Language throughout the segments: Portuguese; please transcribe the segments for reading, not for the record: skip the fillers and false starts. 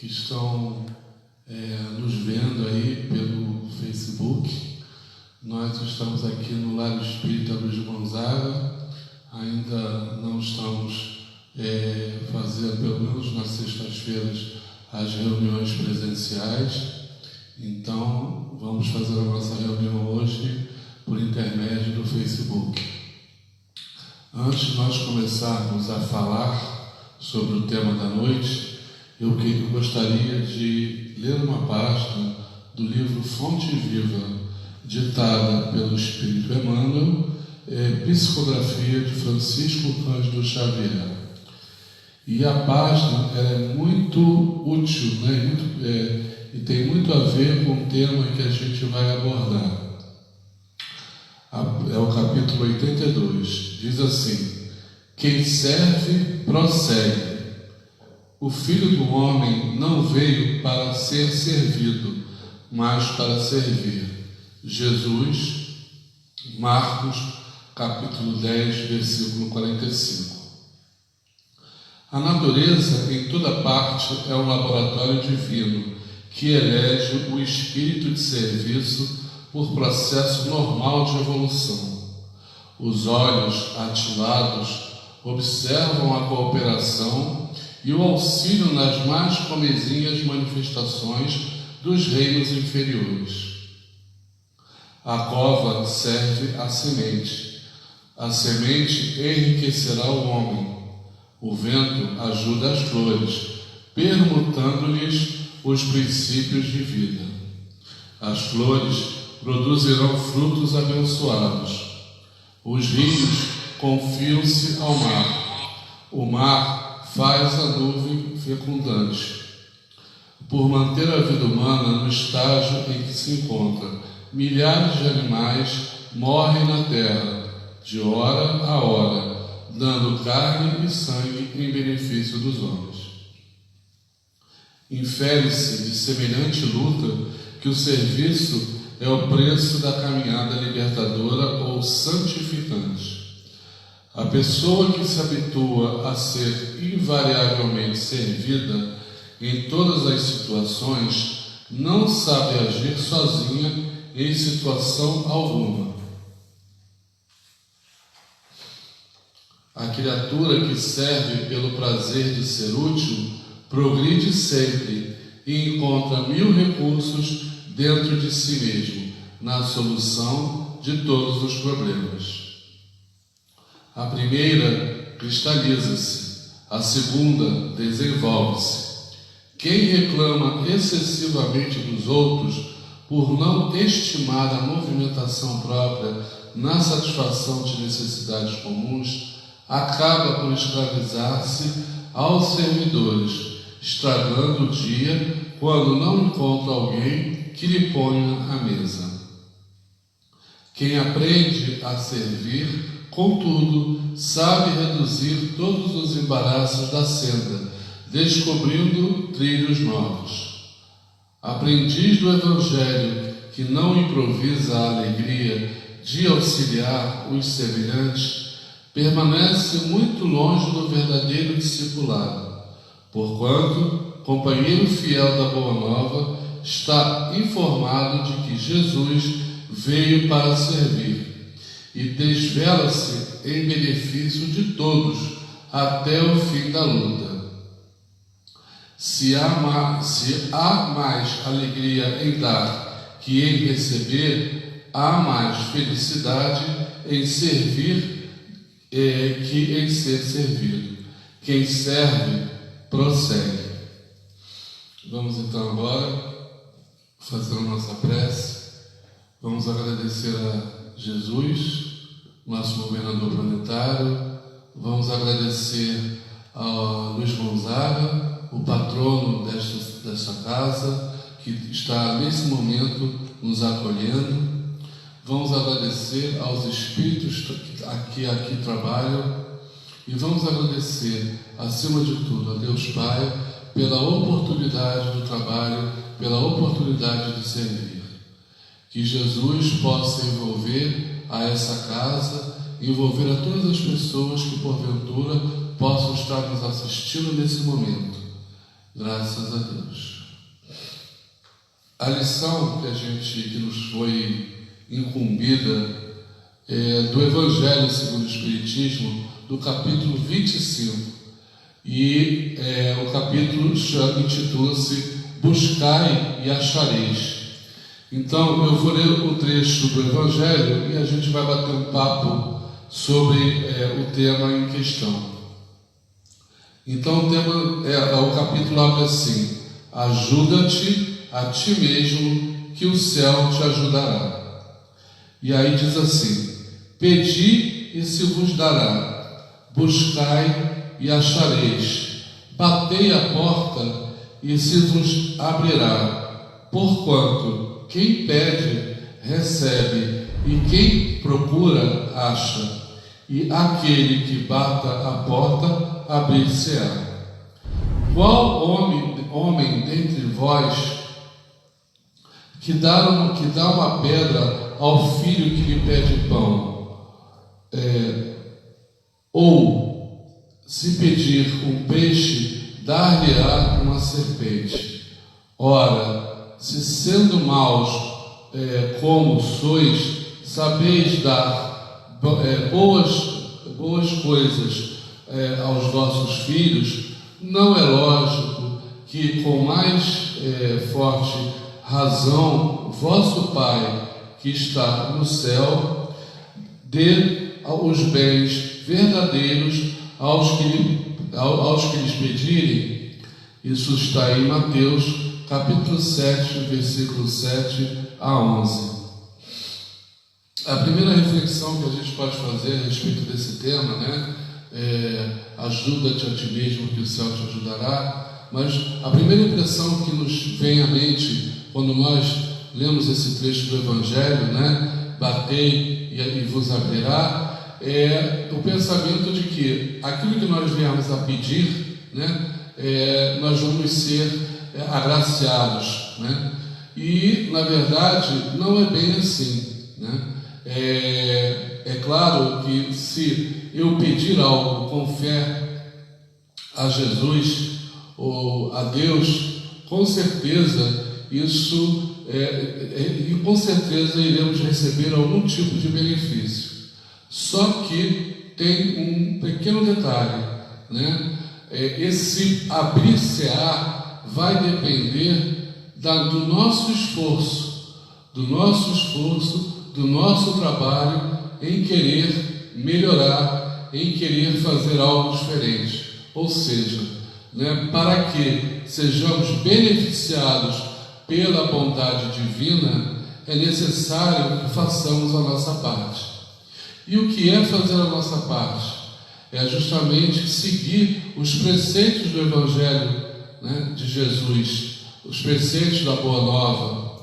que estão nos vendo aí pelo Facebook. Nós estamos aqui no Lar Espírita Luiz Gonzaga, ainda não estamos fazendo, pelo menos nas sextas-feiras, as reuniões presenciais. Então, vamos fazer a nossa reunião hoje por intermédio do Facebook. Antes de nós começarmos a falar sobre o tema da noite, eu gostaria de ler uma página do livro Fonte Viva, ditada pelo Espírito Emmanuel, psicografia de Francisco Cândido Xavier. E a página é muito útil, e tem muito a ver com o tema que a gente vai abordar. É o capítulo 82. Diz assim: quem serve, prossegue. O Filho do Homem não veio para ser servido, mas para servir. Jesus, Marcos, capítulo 10, versículo 45. A natureza, em toda parte, é um laboratório divino que elege o espírito de serviço por processo normal de evolução. Os olhos ativados observam a cooperação e o auxílio nas mais comezinhas manifestações dos reinos inferiores. A cova serve à semente. A semente enriquecerá o homem. O vento ajuda as flores, permutando-lhes os princípios de vida. As flores produzirão frutos abençoados. Os rios confiam-se ao mar. O mar faz a nuvem fecundante. Por manter a vida humana no estágio em que se encontra, milhares de animais morrem na terra, de hora a hora, dando carne e sangue em benefício dos homens. Infere-se de semelhante luta que o serviço é o preço da caminhada libertadora ou santificante. A pessoa que se habitua a ser invariavelmente servida em todas as situações não sabe agir sozinha em situação alguma. A criatura que serve pelo prazer de ser útil progride sempre e encontra 1000 recursos dentro de si mesmo, na solução de todos os problemas. A primeira cristaliza-se, a segunda desenvolve-se. Quem reclama excessivamente dos outros por não estimar a movimentação própria na satisfação de necessidades comuns, acaba por escravizar-se aos servidores, estragando o dia quando não encontra alguém que lhe ponha à mesa. Quem aprende a servir, contudo, sabe reduzir todos os embaraços da senda, descobrindo trilhos novos. Aprendiz do Evangelho que não improvisa a alegria de auxiliar os semelhantes, permanece muito longe do verdadeiro discipulado, porquanto, companheiro fiel da Boa Nova, está informado de que Jesus veio para servir e desvela-se em benefício de todos até o fim da luta. Se há mais alegria em dar que em receber, há mais felicidade em servir que em ser servido. Quem serve, prossegue. Vamos então agora fazer a nossa prece. Vamos agradecer a Jesus, nosso governador planetário. Vamos agradecer a Luiz Gonzaga, o patrono desta casa, que está nesse momento nos acolhendo. Vamos agradecer aos espíritos que aqui trabalham e vamos agradecer, acima de tudo, a Deus Pai pela oportunidade do trabalho, pela oportunidade de servir. Que Jesus possa envolver a essa casa, envolver a todas as pessoas que porventura possam estar nos assistindo nesse momento. Graças a Deus. A lição que nos foi incumbida é do Evangelho segundo o Espiritismo, do capítulo 25. E o capítulo intitula-se Buscai e Achareis. Então, eu vou ler o trecho do Evangelho e a gente vai bater um papo sobre o tema em questão. Então, o capítulo abre assim: ajuda-te a ti mesmo, que o céu te ajudará. E aí diz assim: pedi e se vos dará, buscai e achareis, batei a porta e se vos abrirá, porquanto quem pede, recebe, e quem procura, acha, e aquele que bata a porta, abrir-se-á. Qual homem dentre vós que dá uma pedra ao filho que lhe pede pão? Ou, se pedir um peixe, dar-lhe-á uma serpente? Ora, se sendo maus como sois, sabeis dar boas coisas aos vossos filhos, não é lógico que com mais forte razão vosso Pai que está no céu dê os bens verdadeiros aos que lhes pedirem. Isso está em Mateus capítulo 7, versículo 7 a 11. A primeira reflexão que a gente pode fazer a respeito desse tema, ajuda-te a ti mesmo, que o céu te ajudará. Mas a primeira impressão que nos vem à mente quando nós lemos esse trecho do Evangelho, batei e vos abrirá, é o pensamento de que aquilo que nós viemos a pedir, nós vamos ser agraciados, e na verdade não é bem assim, É claro que se eu pedir algo com fé a Jesus ou a Deus, com certeza isso e com certeza iremos receber algum tipo de benefício. Só que tem um pequeno detalhe, esse abrir-se-á vai depender do nosso esforço, do nosso trabalho em querer melhorar, em querer fazer algo diferente. Ou seja, para que sejamos beneficiados pela bondade divina, é necessário que façamos a nossa parte. E o que é fazer a nossa parte? É justamente seguir os preceitos do Evangelho de Jesus, os preceitos da Boa Nova,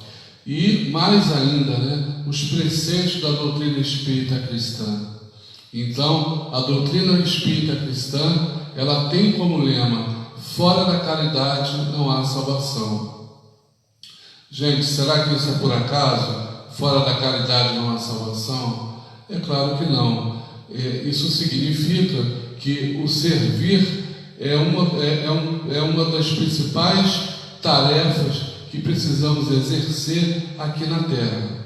e mais ainda, os preceitos da doutrina espírita cristã. Então, a doutrina espírita cristã, ela tem como lema: fora da caridade não há salvação. Gente, será que isso é por acaso? Fora da caridade não há salvação? É claro que não. Isso significa que o servir é uma das principais tarefas que precisamos exercer aqui na Terra.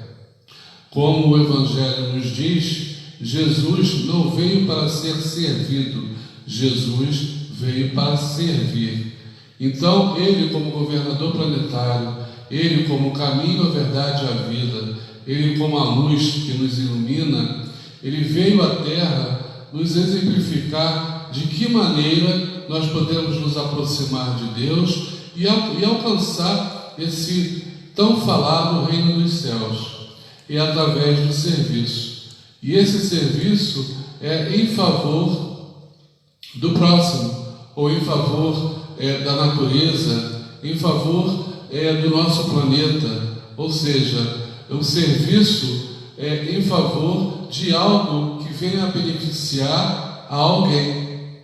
Como o Evangelho nos diz, Jesus não veio para ser servido, Jesus veio para servir. Então, Ele como governador planetário, Ele como caminho, a verdade e a vida, Ele como a luz que nos ilumina, Ele veio à Terra nos exemplificar de que maneira nós podemos nos aproximar de Deus e alcançar esse tão falado reino dos céus. É através do serviço. E esse serviço é em favor do próximo, ou em favor da natureza, em favor do nosso planeta. Ou seja, o serviço é em favor de algo que venha a beneficiar a alguém,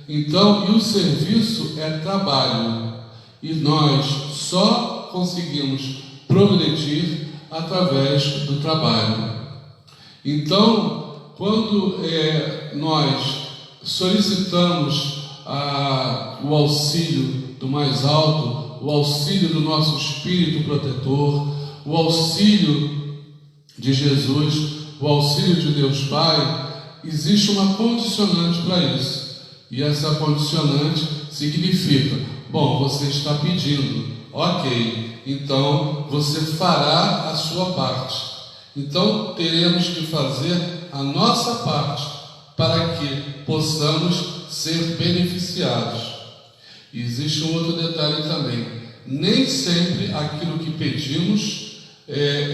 Então, e o serviço é trabalho, e nós só conseguimos progredir através do trabalho. Então, quando nós solicitamos o auxílio do mais alto, o auxílio do nosso Espírito protetor, o auxílio de Jesus, o auxílio de Deus Pai, existe uma condicionante para isso. E essa condicionante significa: bom, você está pedindo, ok, então você fará a sua parte. Então teremos que fazer a nossa parte para que possamos ser beneficiados. E existe um outro detalhe também: nem sempre aquilo que pedimos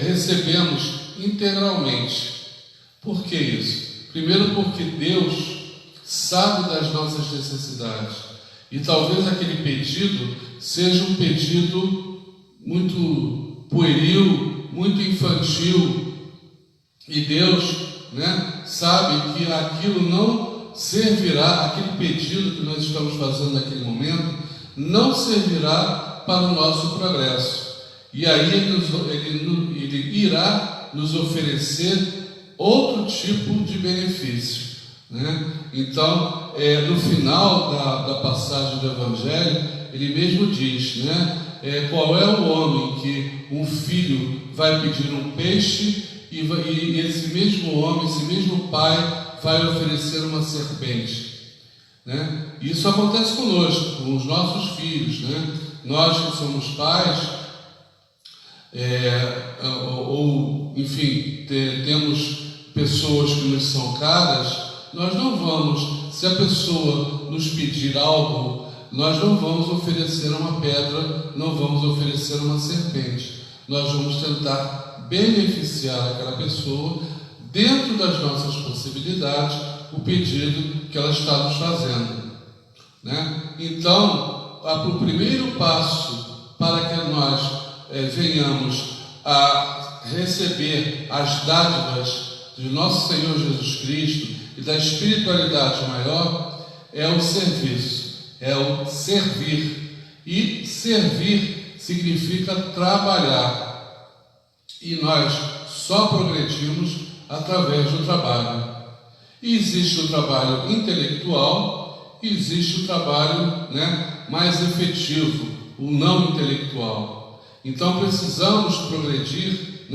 recebemos integralmente. Por que isso? Primeiro, porque Deus sabe das nossas necessidades, e talvez aquele pedido seja um pedido muito pueril, muito infantil, e Deus, sabe que aquilo não servirá, aquele pedido que nós estamos fazendo naquele momento não servirá para o nosso progresso, e aí ele irá nos oferecer outro tipo de benefício, Então, no final da passagem do Evangelho, ele mesmo diz, qual é o homem que um filho vai pedir um peixe e esse mesmo homem, esse mesmo pai vai oferecer uma serpente, Isso acontece conosco, com os nossos filhos, Nós que somos pais, enfim, temos pessoas que nos são caras, nós não vamos, se a pessoa nos pedir algo, nós não vamos oferecer uma pedra, não vamos oferecer uma serpente. Nós vamos tentar beneficiar aquela pessoa dentro das nossas possibilidades, o pedido que ela está nos fazendo, Então, o primeiro passo para que nós venhamos a receber as dádivas de nosso Senhor Jesus Cristo e da espiritualidade maior é o serviço, é o servir. E servir significa trabalhar. E nós só progredimos através do trabalho. E existe o trabalho intelectual e existe o trabalho mais efetivo, o não intelectual. Então precisamos progredir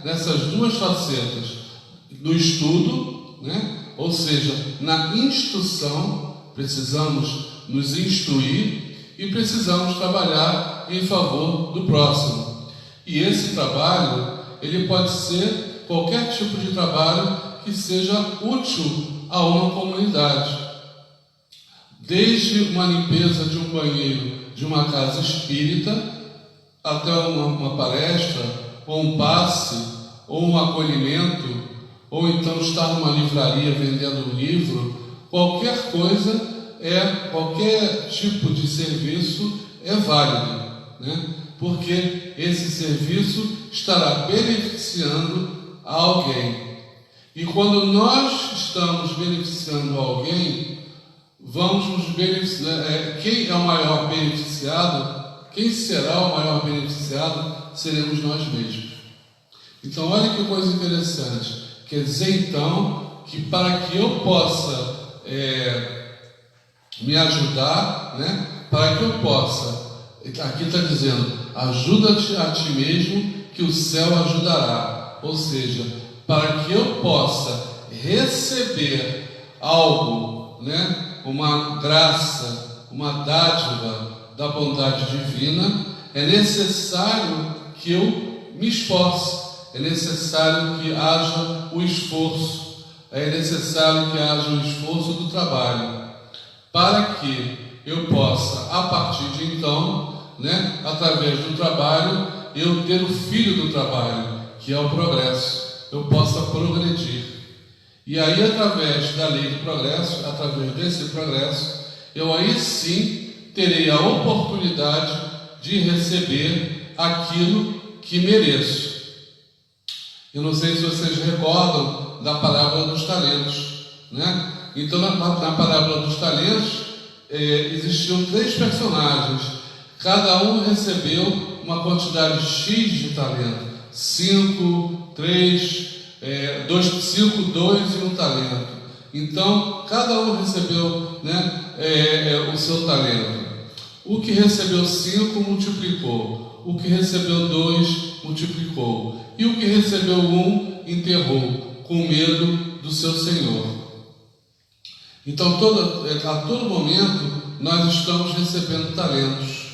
nessas duas facetas, no estudo, ou seja, na instrução, precisamos nos instruir e precisamos trabalhar em favor do próximo. E esse trabalho, ele pode ser qualquer tipo de trabalho que seja útil a uma comunidade. Desde uma limpeza de um banheiro de uma casa espírita, até uma palestra, ou um passe, ou um acolhimento, ou então estar numa livraria vendendo um livro, qualquer coisa, qualquer tipo de serviço é válido, porque esse serviço estará beneficiando a alguém. E quando nós estamos beneficiando alguém, vamos nos beneficiar. Quem é o maior beneficiado? Quem será o maior beneficiado? Seremos nós mesmos. Então, olha que coisa interessante. Quer dizer, então, que para que eu possa me ajudar, para que eu possa, aqui está dizendo, ajuda-te a ti mesmo, que o céu ajudará. Ou seja, para que eu possa receber algo, uma graça, uma dádiva da bondade divina, é necessário que eu me esforce, é necessário que haja o esforço, é necessário que haja o esforço do trabalho, para que eu possa, a partir de então, através do trabalho, eu ter o filho do trabalho, que é o progresso, eu possa progredir. E aí, através da lei do progresso, através desse progresso, eu aí sim terei a oportunidade de receber aquilo que mereço. Eu não sei se vocês recordam da parábola dos talentos, Então, na parábola dos talentos, existiam 3 personagens. Cada um recebeu uma quantidade X de talento. 5, 3, 5, 2 e 1 talento. Então, cada um recebeu o seu talento. O que recebeu 5 multiplicou, o que recebeu 2 multiplicou, e o que recebeu 1 enterrou, com medo do seu senhor. Então, a todo momento, nós estamos recebendo talentos.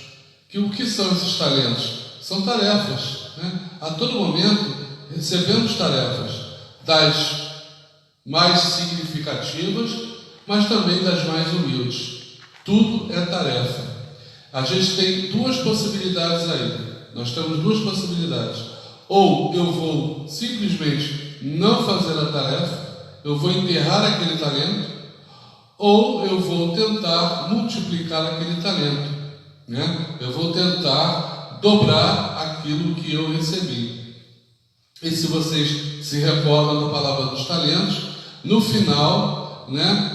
O que são esses talentos? São tarefas, né? A todo momento, recebemos tarefas, das mais significativas, mas também das mais humildes. Tudo é tarefa. A gente tem duas possibilidades aí. Nós temos duas possibilidades. Ou eu vou simplesmente não fazer a tarefa, eu vou enterrar aquele talento, ou eu vou tentar multiplicar aquele talento, né? Eu vou tentar dobrar aquilo que eu recebi. E se vocês se recordam da palavra dos talentos, no final, né,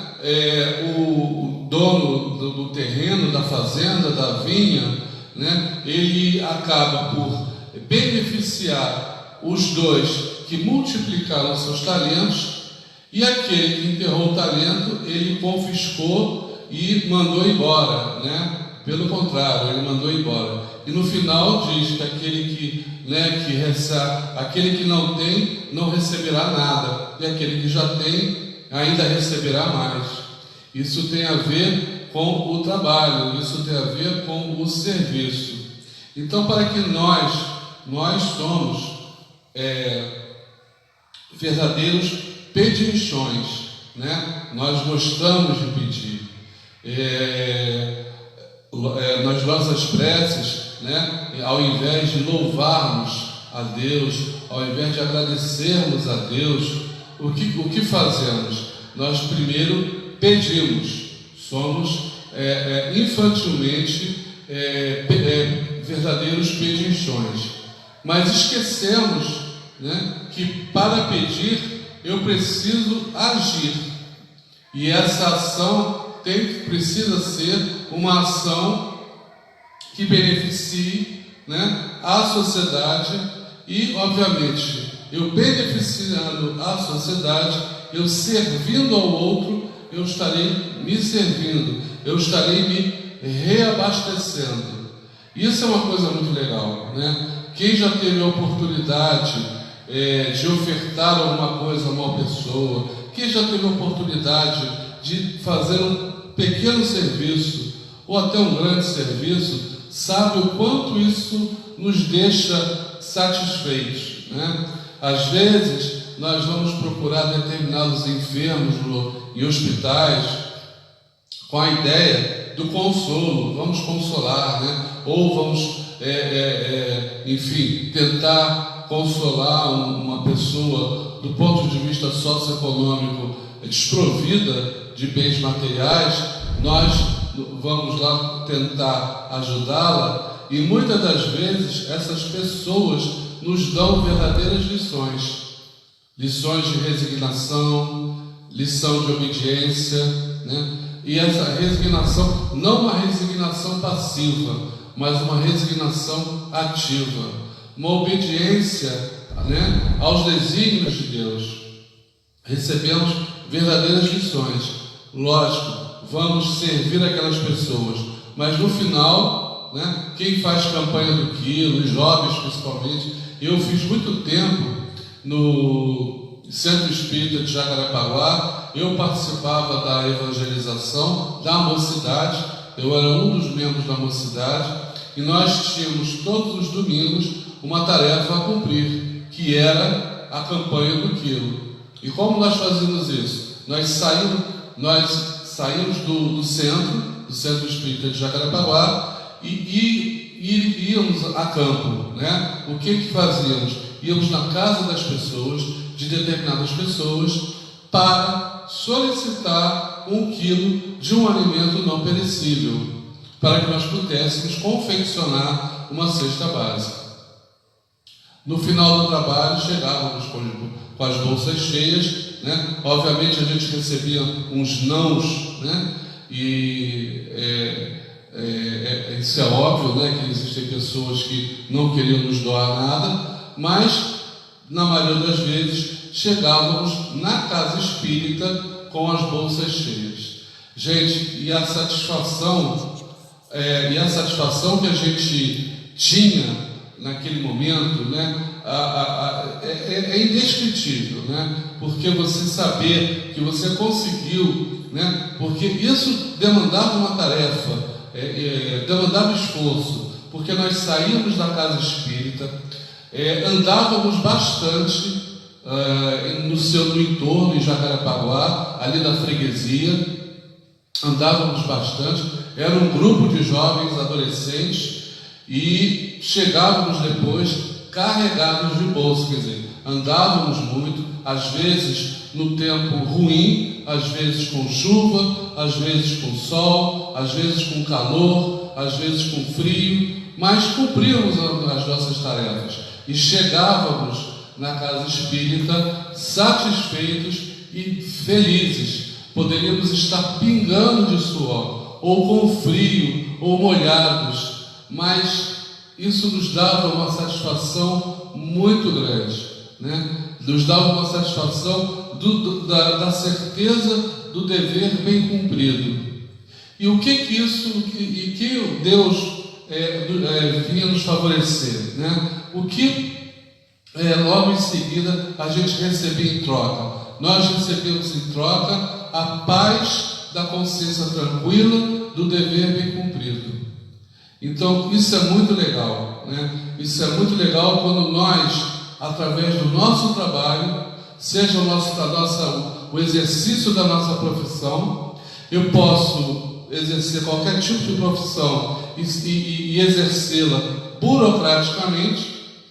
o dono do terreno, da fazenda, da vinha, né, ele acaba por beneficiar os dois que multiplicaram seus talentos, e aquele que enterrou o talento, ele confiscou e mandou embora, né? Pelo contrário, ele mandou embora. E no final diz que aquele que não tem, não receberá nada, e aquele que já tem, ainda receberá mais. Isso tem a ver com o trabalho, isso tem a ver com o serviço. Então, para que nós somos verdadeiros pedinchões, né? Nós gostamos de pedir. Nas nossas preces, né? Ao invés de louvarmos a Deus, ao invés de agradecermos a Deus, o que fazemos? Nós primeiro pedimos, somos infantilmente verdadeiros pedinchões, mas esquecemos, né, que para pedir eu preciso agir, e essa ação precisa ser uma ação que beneficie, né, a sociedade, e obviamente eu beneficiando a sociedade, eu servindo ao outro, eu estarei me servindo, eu estarei me reabastecendo. Isso é uma coisa muito legal, né? Quem já teve a oportunidade de ofertar alguma coisa a uma pessoa, quem já teve a oportunidade de fazer um pequeno serviço ou até um grande serviço, sabe o quanto isso nos deixa satisfeitos, né? Às vezes nós vamos procurar determinados enfermos em hospitais com a ideia do consolo, vamos consolar, né? Ou vamos enfim, tentar consolar uma pessoa do ponto de vista socioeconômico desprovida de bens materiais. Nós vamos lá tentar ajudá-la, e muitas das vezes essas pessoas nos dão verdadeiras lições de resignação, lição de obediência, né? E essa resignação, não uma resignação passiva, mas uma resignação ativa, uma obediência, né, aos desígnios de Deus. Recebemos verdadeiras lições. Lógico, vamos servir aquelas pessoas, mas no final, né, quem faz campanha do quilo, os jovens principalmente, eu fiz muito tempo no Centro Espírita de Jacarepaguá, eu participava da evangelização da mocidade, eu era um dos membros da mocidade, e nós tínhamos todos os domingos uma tarefa a cumprir, que era a campanha do quilo. E como nós fazíamos isso? Nós saímos do Centro Espírita de Jacarepaguá e íamos a campo, né? O que fazíamos? Íamos na casa das pessoas, de determinadas pessoas, para solicitar 1 quilo de um alimento não perecível, para que nós pudéssemos confeccionar uma cesta básica. No final do trabalho, chegávamos com as bolsas cheias, né? Obviamente a gente recebia uns nãos, né? E isso é óbvio, né? Que existem pessoas que não queriam nos doar nada, mas na maioria das vezes chegávamos na casa espírita com as bolsas cheias. Gente, e a satisfação e a satisfação que a gente tinha naquele momento, né, é indescritível, né? Porque você saber que você conseguiu, né? Porque isso demandava uma tarefa, demandava esforço, porque nós saímos da casa espírita, andávamos bastante no entorno, em Jacarepaguá, ali da freguesia, andávamos bastante, era um grupo de jovens, adolescentes, e chegávamos depois carregados de bolsa, quer dizer, andávamos muito, às vezes no tempo ruim, às vezes com chuva, às vezes com sol, às vezes com calor, às vezes com frio, mas cumpríamos as nossas tarefas e chegávamos na casa espírita satisfeitos e felizes. Poderíamos estar pingando de suor, ou com frio, ou molhados, mas isso nos dava uma satisfação muito grande, né? Nos dava uma satisfação da certeza do dever bem cumprido. E o que Deus vinha nos favorecer, né? O que logo em seguida a gente recebia em troca? Nós recebemos em troca a paz da consciência tranquila do dever bem cumprido. Então, isso é muito legal, né? Isso é muito legal quando nós, através do nosso trabalho, seja o exercício da nossa profissão, eu posso exercer qualquer tipo de profissão e exercê-la burocraticamente,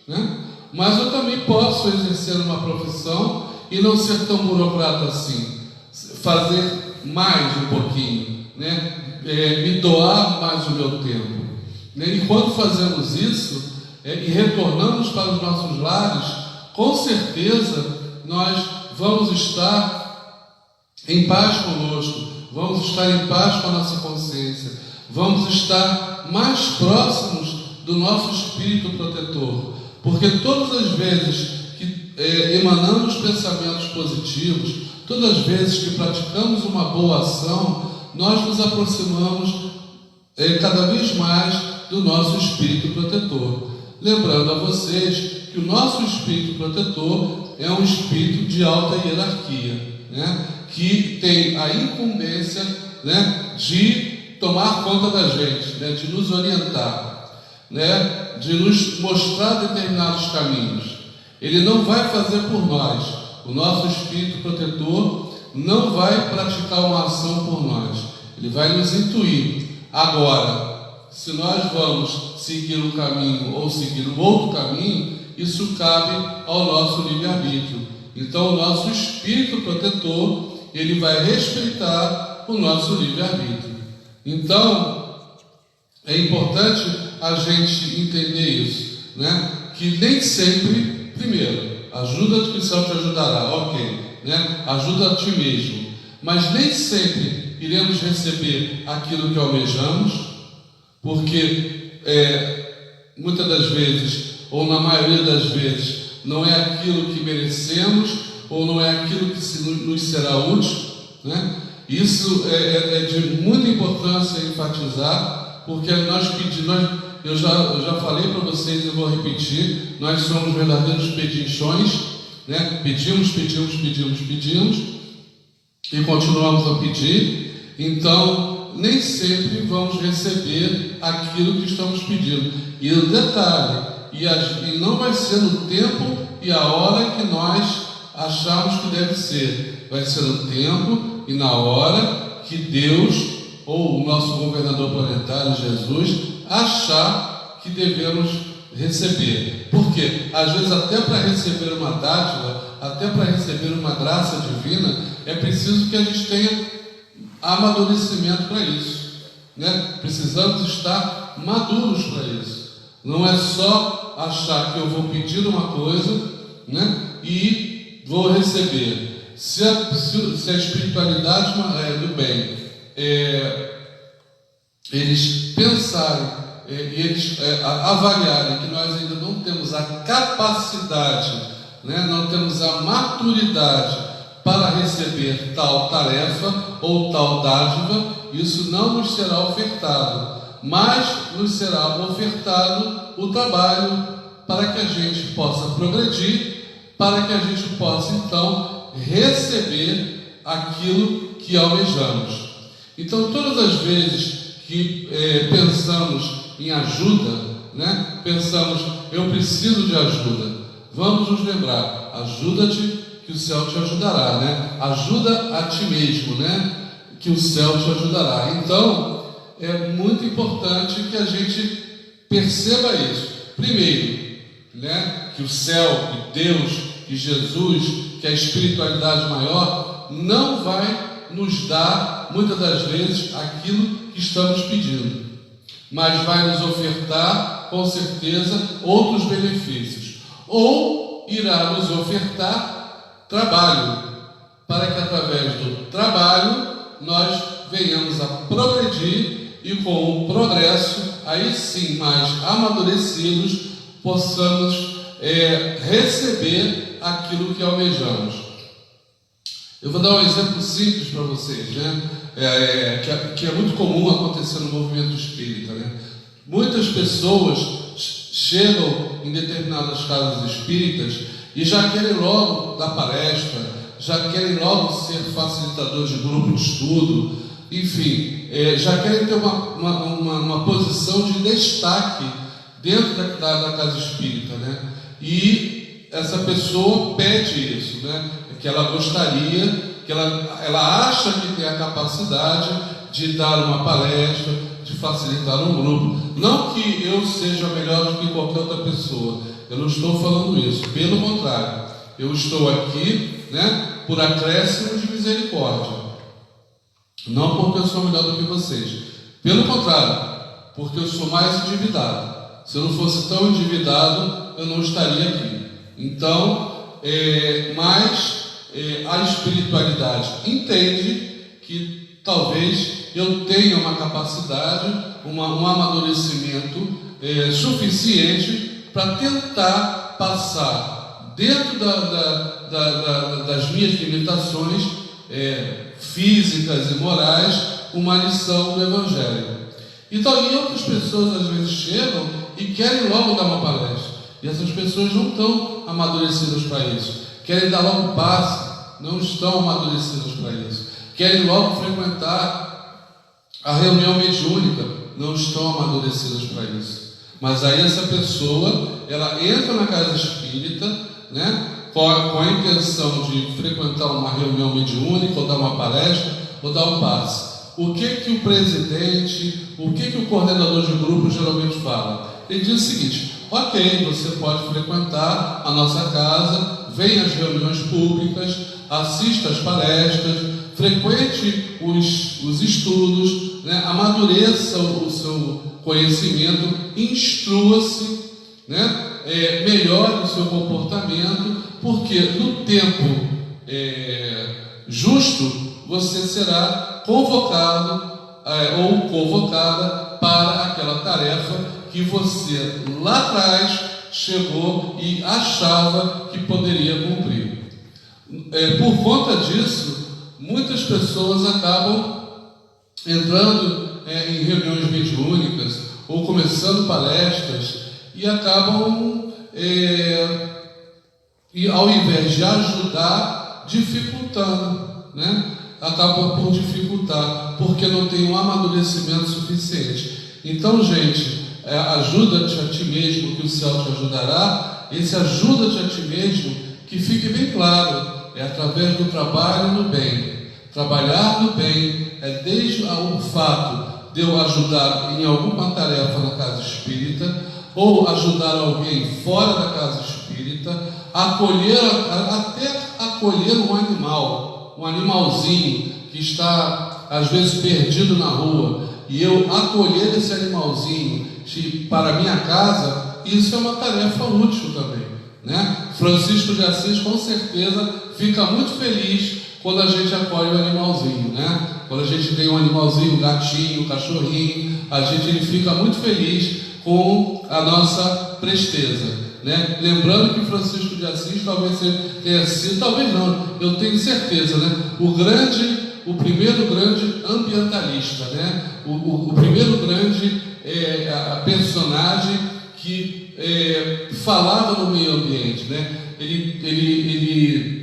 né? Mas eu também posso exercer uma profissão e não ser tão burocrata assim, fazer mais um pouquinho, né? Me doar mais o meu tempo. E quando fazemos isso e retornamos para os nossos lares, com certeza nós vamos estar em paz conosco, vamos estar em paz com a nossa consciência, vamos estar mais próximos do nosso espírito protetor, porque todas as vezes que emanamos pensamentos positivos, todas as vezes que praticamos uma boa ação, nós nos aproximamos cada vez mais do nosso espírito protetor. Lembrando a vocês que o nosso espírito protetor é um espírito de alta hierarquia, né? Que tem a incumbência, né, de tomar conta da gente, né, de nos orientar, né, de nos mostrar determinados caminhos. Ele não vai fazer por nós. O nosso espírito protetor não vai praticar uma ação por nós. Ele vai nos intuir. Agora, se nós vamos seguir um caminho ou seguir um outro caminho, isso cabe ao nosso livre-arbítrio. Então, o nosso espírito protetor, ele vai respeitar o nosso livre-arbítrio. Então, é importante a gente entender isso, né? Que nem sempre, primeiro, ajuda-te que o céu te ajudará, ok, né? Ajuda a ti mesmo. Mas nem sempre iremos receber aquilo que almejamos, porque muitas das vezes, ou na maioria das vezes, não é aquilo que merecemos, ou não é aquilo que nos será útil, né? Isso é de muita importância enfatizar, porque nós pedimos, eu já falei para vocês e vou repetir, nós somos verdadeiros pedinchões, né? Pedimos e continuamos a pedir. Então, nem sempre vamos receber aquilo que estamos pedindo. E o detalhe, e não vai ser no tempo e a hora que nós achamos que deve ser. Vai ser no tempo e na hora que Deus, ou o nosso governador planetário, Jesus, achar que devemos receber. Porque, às vezes, até para receber uma dádiva, até para receber uma graça divina, é preciso que a gente tenha amadurecimento para isso, né? Precisamos estar maduros para isso. Não é só achar que eu vou pedir uma coisa, né, e vou receber. Se a espiritualidade do bem, eles pensarem e eles avaliarem que nós ainda não temos a capacidade, né, não temos a maturidade para receber tal tarefa ou tal dádiva, isso não nos será ofertado. mais nos será ofertado o trabalho para que a gente possa progredir, para que a gente possa então receber aquilo que almejamos. Então, todas as vezes que pensamos em ajuda, né? Pensamos, eu preciso de ajuda, vamos nos lembrar, ajuda-te que o céu te ajudará, né? Ajuda a ti mesmo, né? Que o céu te ajudará. Então, é muito importante que a gente perceba isso. Primeiro, né? Que o céu, que Deus, que Jesus, que a espiritualidade maior não vai nos dar, muitas das vezes, aquilo que estamos pedindo, mas vai nos ofertar, com certeza, outros benefícios. Ou irá nos ofertar trabalho, para que através do trabalho nós venhamos a progredir e com o progresso, aí sim, mais amadurecidos, possamos receber aquilo que almejamos. Eu vou dar um exemplo simples para vocês, né? Que é muito comum acontecer no movimento espírita, né? Muitas pessoas chegam em determinadas casas espíritas e já querem logo dar palestra, já querem logo ser facilitadores de grupo de estudo, enfim, já querem ter uma posição de destaque dentro da casa espírita, né? E essa pessoa pede isso, né? Que ela gostaria, que ela acha que tem a capacidade de dar uma palestra, de facilitar um grupo. Não que eu seja melhor do que qualquer outra pessoa, eu não estou falando isso, pelo contrário, eu estou aqui, né, por acréscimo de misericórdia, não porque eu sou melhor do que vocês, pelo contrário, porque eu sou mais endividado. Se eu não fosse tão endividado, eu não estaria aqui. Então, a espiritualidade entende que talvez eu tenha uma capacidade, um amadurecimento suficiente para tentar passar dentro das minhas limitações físicas e morais uma lição do Evangelho. Então, e outras pessoas às vezes chegam e querem logo dar uma palestra, e essas pessoas não estão amadurecidas para isso, querem dar logo passe, não estão amadurecidas para isso, querem logo frequentar a reunião mediúnica, não estão amadurecidas para isso. Mas aí essa pessoa, ela entra na casa espírita, né, com a intenção de frequentar uma reunião mediúnica, ou dar uma palestra, ou dar um passe. O que o presidente, o que o coordenador de grupo geralmente fala? Ele diz o seguinte: ok, você pode frequentar a nossa casa, venha às reuniões públicas, assista às palestras, frequente os estudos, né, amadureça o seu conhecimento, instrua-se, né, melhore o seu comportamento, porque no tempo justo você será convocado ou convocada para aquela tarefa que você lá atrás chegou e achava que poderia cumprir. Por conta disso, muitas pessoas acabam entrando em reuniões mediúnicas ou começando palestras e acabam, e ao invés de ajudar, dificultando, né? Acabam por dificultar, porque não tem um amadurecimento suficiente. Então, gente, ajuda-te a ti mesmo que o céu te ajudará. Esse ajuda-te a ti mesmo, que fique bem claro, é através do trabalho no bem. Trabalhar no bem é desde o fato de eu ajudar em alguma tarefa na casa espírita, ou ajudar alguém fora da casa espírita, até acolher um animal, um animalzinho que está às vezes perdido na rua, e eu acolher esse animalzinho para a minha casa, isso é uma tarefa útil também, né? Francisco de Assis com certeza fica muito feliz quando a gente acolhe o animalzinho, né? Quando a gente tem um animalzinho, um gatinho, um cachorrinho, ele fica muito feliz com a nossa presteza, né? Lembrando que Francisco de Assis talvez tenha sido, talvez não, eu tenho certeza, né? O grande o primeiro grande ambientalista, né? O primeiro grande personagem que falava no meio ambiente, né? Ele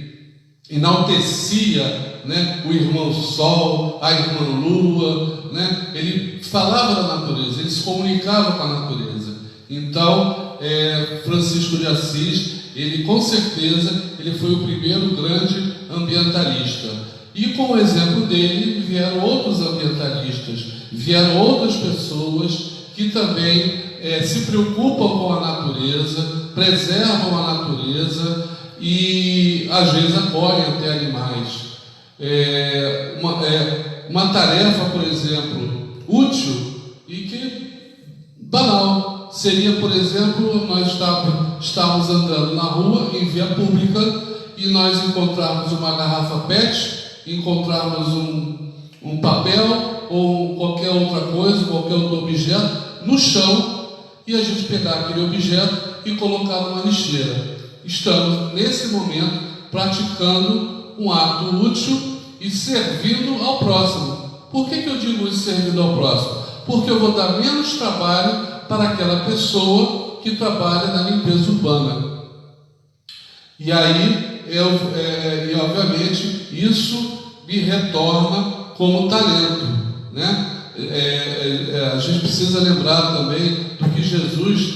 enaltecia, né, o irmão Sol, a irmã Lua, né? Ele falava da natureza, ele se comunicava com a natureza. Então, Francisco de Assis, ele com certeza ele foi o primeiro grande ambientalista. E com o exemplo dele vieram outros ambientalistas, vieram outras pessoas que também se preocupam com a natureza, preservam a natureza e às vezes acolhem até animais. Uma tarefa, por exemplo, útil e que banal seria, por exemplo, nós estávamos andando na rua em via pública e nós encontrarmos uma garrafa PET, encontrarmos um papel ou qualquer outra coisa, qualquer outro objeto no chão e a gente pegar aquele objeto e colocar numa lixeira. Estamos, nesse momento, praticando um ato útil e servindo ao próximo. Por que eu digo isso, servindo ao próximo? Porque eu vou dar menos trabalho para aquela pessoa que trabalha na limpeza urbana. E aí, obviamente, isso me retorna como talento, né? A gente precisa lembrar também do que Jesus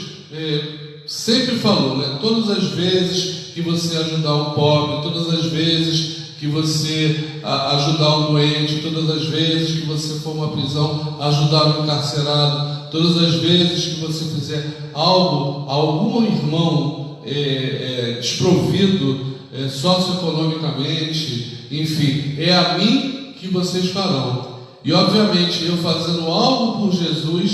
sempre falou, né? Todas as vezes que você ajudar um pobre, todas as vezes que você ajudar um doente, todas as vezes que você for a uma prisão, ajudar um encarcerado, todas as vezes que você fizer algo a algum irmão desprovido socioeconomicamente, enfim, é a mim que vocês farão. E obviamente eu fazendo algo por Jesus,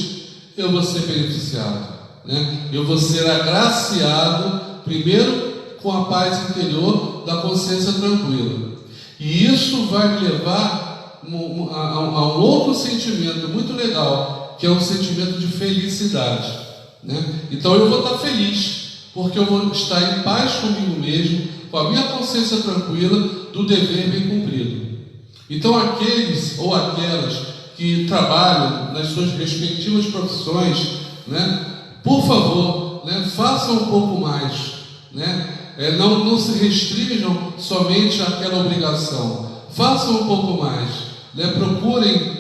eu vou ser beneficiado, né? Eu vou ser agraciado primeiro com a paz interior da consciência tranquila. E isso vai me levar a um outro sentimento muito legal, que é um sentimento de felicidade, né? Então eu vou estar feliz, porque eu vou estar em paz comigo mesmo, com a minha consciência tranquila do dever bem cumprido. Então aqueles ou aquelas que trabalham nas suas respectivas profissões, né, por favor, né, façam um pouco mais, né? Não se restringam somente àquela obrigação, façam um pouco mais, né? Procurem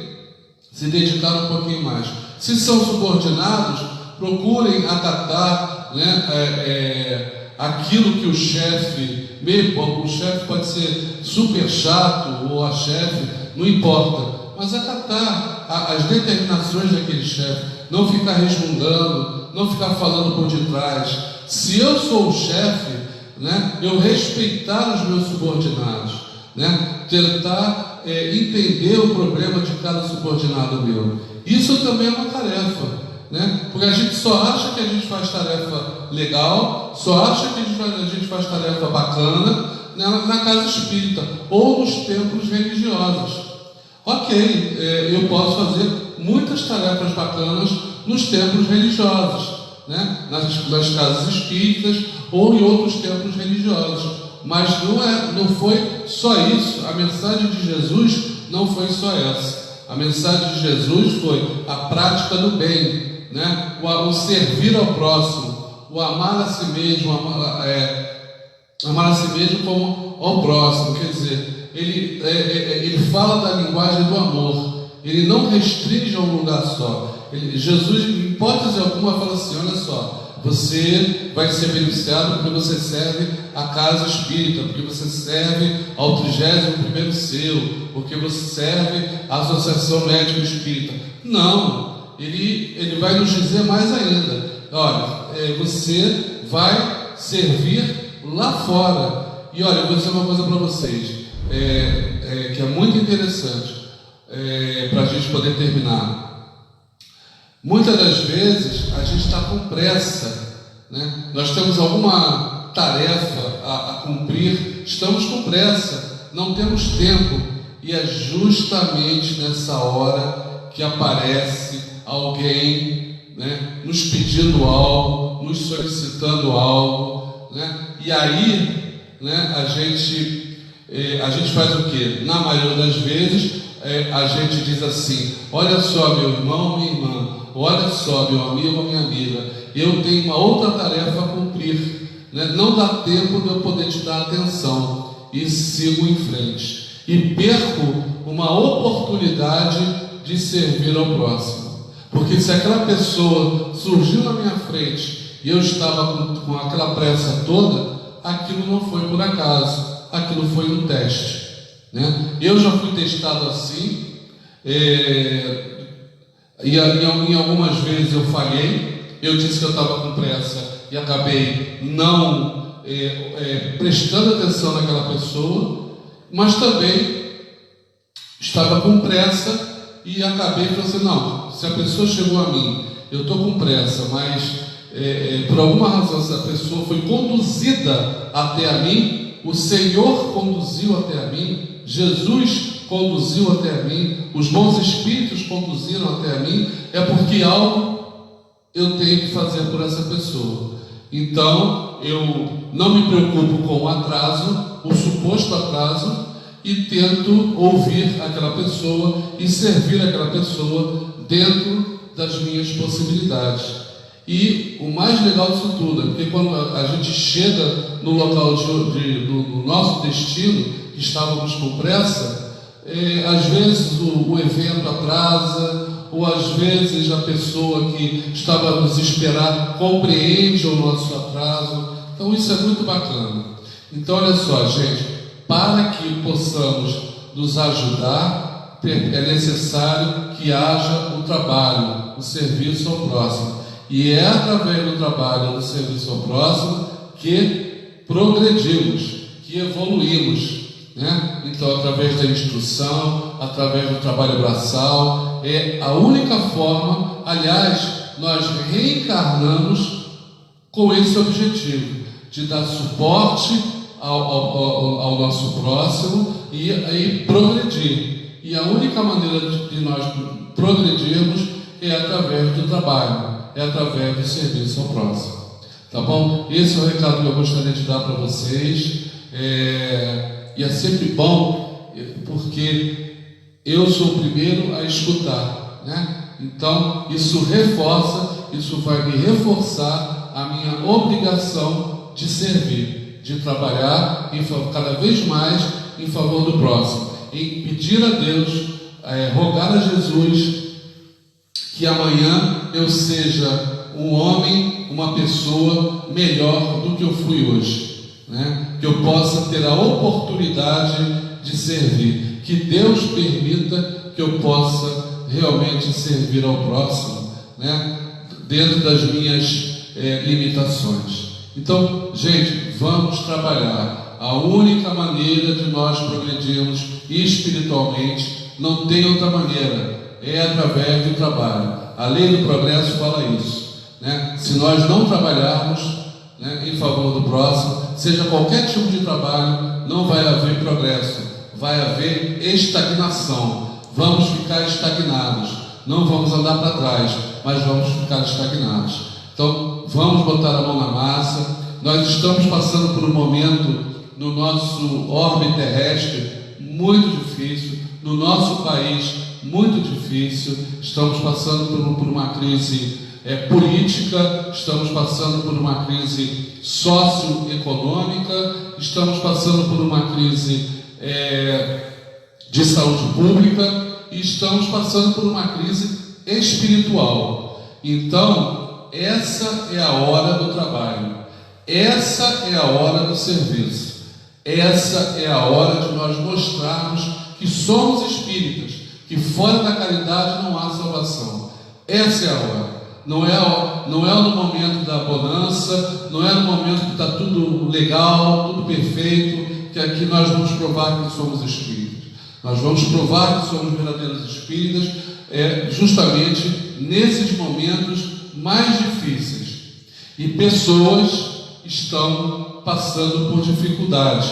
se dedicar um pouquinho mais. Se são subordinados, procurem acatar, né, aquilo que o chefe pode ser super chato, ou a chefe, não importa, mas acatar as determinações daquele chefe, não ficar resmungando, não ficar falando por detrás. Se eu sou o chefe, né, eu respeitar os meus subordinados, né, tentar entender o problema de cada subordinado meu. Isso também é uma tarefa, né? Porque a gente só acha que a gente faz tarefa legal, só acha que a gente faz tarefa bacana na casa espírita ou nos templos religiosos. Ok, eu posso fazer muitas tarefas bacanas nos templos religiosos, né? nas casas espíritas ou em outros templos religiosos, mas não foi só isso. A mensagem de Jesus não foi só essa. A mensagem de Jesus foi a prática do bem, né? O servir ao próximo, o amar a si mesmo, amar a si mesmo como ao próximo. Quer dizer, ele fala da linguagem do amor, ele não restringe a um lugar só. Jesus, em hipótese alguma, fala assim: olha só, você vai ser beneficiado porque você serve a casa espírita, porque você serve ao 31º selo, porque você serve a Associação Médica Espírita. Não, ele vai nos dizer mais ainda: olha, você vai servir lá fora. E olha, eu vou dizer uma coisa para vocês, que é muito interessante, para a gente poder terminar. Muitas das vezes a gente está com pressa, né? Nós temos alguma tarefa a cumprir, estamos com pressa, não temos tempo, e é justamente nessa hora que aparece alguém, né, nos pedindo algo, nos solicitando algo, né? E aí, né, a gente a gente faz o quê? Na maioria das vezes, a gente diz assim: olha só, meu irmão, minha irmã, olha só, meu amigo ou minha amiga, eu tenho uma outra tarefa a cumprir, né? Não dá tempo de eu poder te dar atenção, e sigo em frente, e perco uma oportunidade de servir ao próximo. Porque se aquela pessoa surgiu na minha frente e eu estava com aquela pressa toda, aquilo não foi por acaso, aquilo foi um teste, né? Eu já fui testado assim, e em algumas vezes eu falhei. Eu disse que eu estava com pressa e acabei não prestando atenção naquela pessoa, mas também estava com pressa e acabei falando assim: não, se a pessoa chegou a mim, eu estou com pressa, mas por alguma razão essa pessoa foi conduzida até a mim, o Senhor conduziu até a mim, Jesus conduziu até a mim, os bons espíritos conduziram até a mim, é porque algo eu tenho que fazer por essa pessoa. Então eu não me preocupo com o atraso, o suposto atraso, e tento ouvir aquela pessoa e servir aquela pessoa dentro das minhas possibilidades. E o mais legal disso tudo é porque quando a gente chega no local do nosso destino, que estávamos com pressa, às vezes o evento atrasa, ou às vezes a pessoa que estava a nos esperar compreende o nosso atraso. Então isso é muito bacana. Então olha só, gente, para que possamos nos ajudar, é necessário que haja o trabalho, o serviço ao próximo. E é através do trabalho, do serviço ao próximo, que progredimos, que evoluímos, né? Então, através da instrução, através do trabalho braçal, é a única forma. Aliás, nós reencarnamos com esse objetivo, de dar suporte ao nosso próximo e progredir. E a única maneira de nós progredirmos é através do trabalho, é através do serviço ao próximo. Tá bom? Esse é o recado que eu gostaria de dar para vocês. E é sempre bom, porque eu sou o primeiro a escutar, né? Então isso vai me reforçar a minha obrigação de servir, de trabalhar cada vez mais em favor do próximo, em pedir a Deus, rogar a Jesus que amanhã eu seja um homem, uma pessoa melhor do que eu fui hoje, né? Que eu possa ter a oportunidade de servir, que Deus permita que eu possa realmente servir ao próximo, né? Dentro das minhas limitações. Então, gente, vamos trabalhar. A única maneira de nós progredirmos espiritualmente, não tem outra maneira, é através do trabalho. A lei do progresso fala isso, né? Se nós não trabalharmos, né, em favor do próximo, seja qualquer tipo de trabalho, não vai haver progresso, vai haver estagnação. Vamos ficar estagnados, não vamos andar para trás, mas vamos ficar estagnados. Então, vamos botar a mão na massa. Nós estamos passando por um momento no nosso orbe terrestre muito difícil, no nosso país muito difícil. Estamos passando por uma crise política, estamos passando por uma crise socioeconômica, estamos passando por uma crise de saúde pública e estamos passando por uma crise espiritual. Então, essa é a hora do trabalho, essa é a hora do serviço, essa é a hora de nós mostrarmos que somos espíritas, que fora da caridade não há salvação. Essa é a hora. Não é no momento da bonança, não é no momento que está tudo legal, tudo perfeito, que aqui nós vamos provar que somos espíritas. Nós vamos provar que somos verdadeiros espíritas justamente nesses momentos mais difíceis. E pessoas estão passando por dificuldades,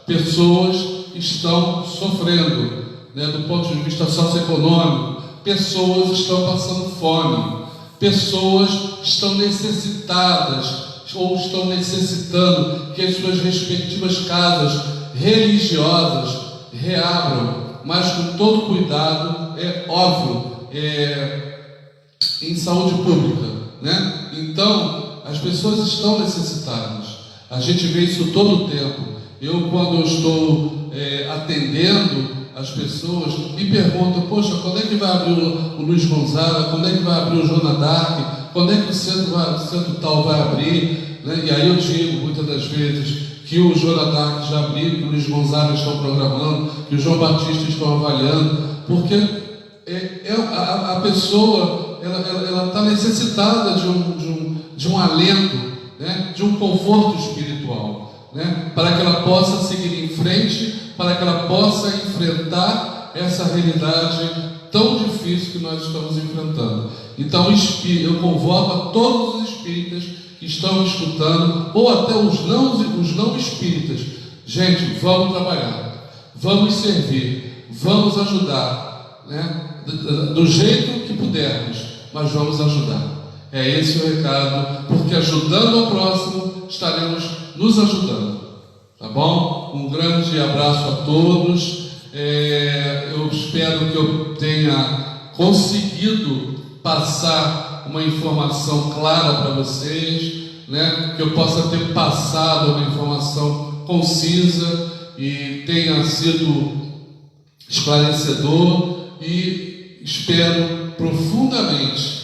pessoas estão sofrendo, né, do ponto de vista socioeconômico, pessoas estão passando fome. Pessoas estão necessitadas ou estão necessitando que as suas respectivas casas religiosas reabram, mas com todo cuidado, é óbvio, em saúde pública, né? Então, as pessoas estão necessitadas. A gente vê isso todo o tempo. Quando eu estou atendendo as pessoas, me perguntam: poxa, quando é que vai abrir o Luiz Gonzaga? Quando é que vai abrir o Joana d'Arc? Quando é que o centro tal vai abrir? Né? E aí eu digo, muitas das vezes, que o Joana d'Arc já abriu, que o Luiz Gonzaga estão programando, que o João Batista estão avaliando, porque a pessoa ela está necessitada de um alento, né? De um conforto espiritual, né? Para que ela possa seguir em frente, para que ela possa enfrentar essa realidade tão difícil que nós estamos enfrentando. Então eu convoco a todos os espíritas que estão escutando, ou até os não espíritas: gente, vamos trabalhar, vamos servir, vamos ajudar, né? Do jeito que pudermos, mas vamos ajudar. É esse o recado, porque ajudando ao próximo, estaremos nos ajudando. Tá bom? Um grande abraço a todos. Eu espero que eu tenha conseguido passar uma informação clara para vocês, né? Que eu possa ter passado uma informação concisa e tenha sido esclarecedor, e espero profundamente,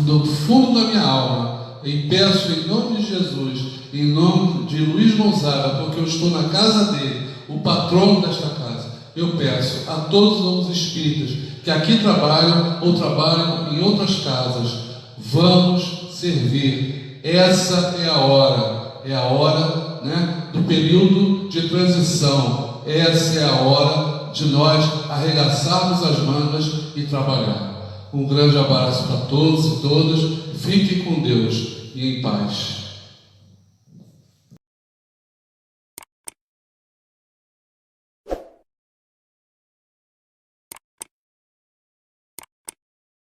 do fundo da minha alma, e peço em nome de Jesus, em nome de Luiz Gonzaga, porque eu estou na casa dele, o patrono desta casa, eu peço a todos os espíritas que aqui trabalham ou trabalham em outras casas: vamos servir. Essa é a hora, né, do período de transição. Essa é a hora de nós arregaçarmos as mangas e trabalhar. Um grande abraço para todos e todas. Fiquem com Deus e em paz.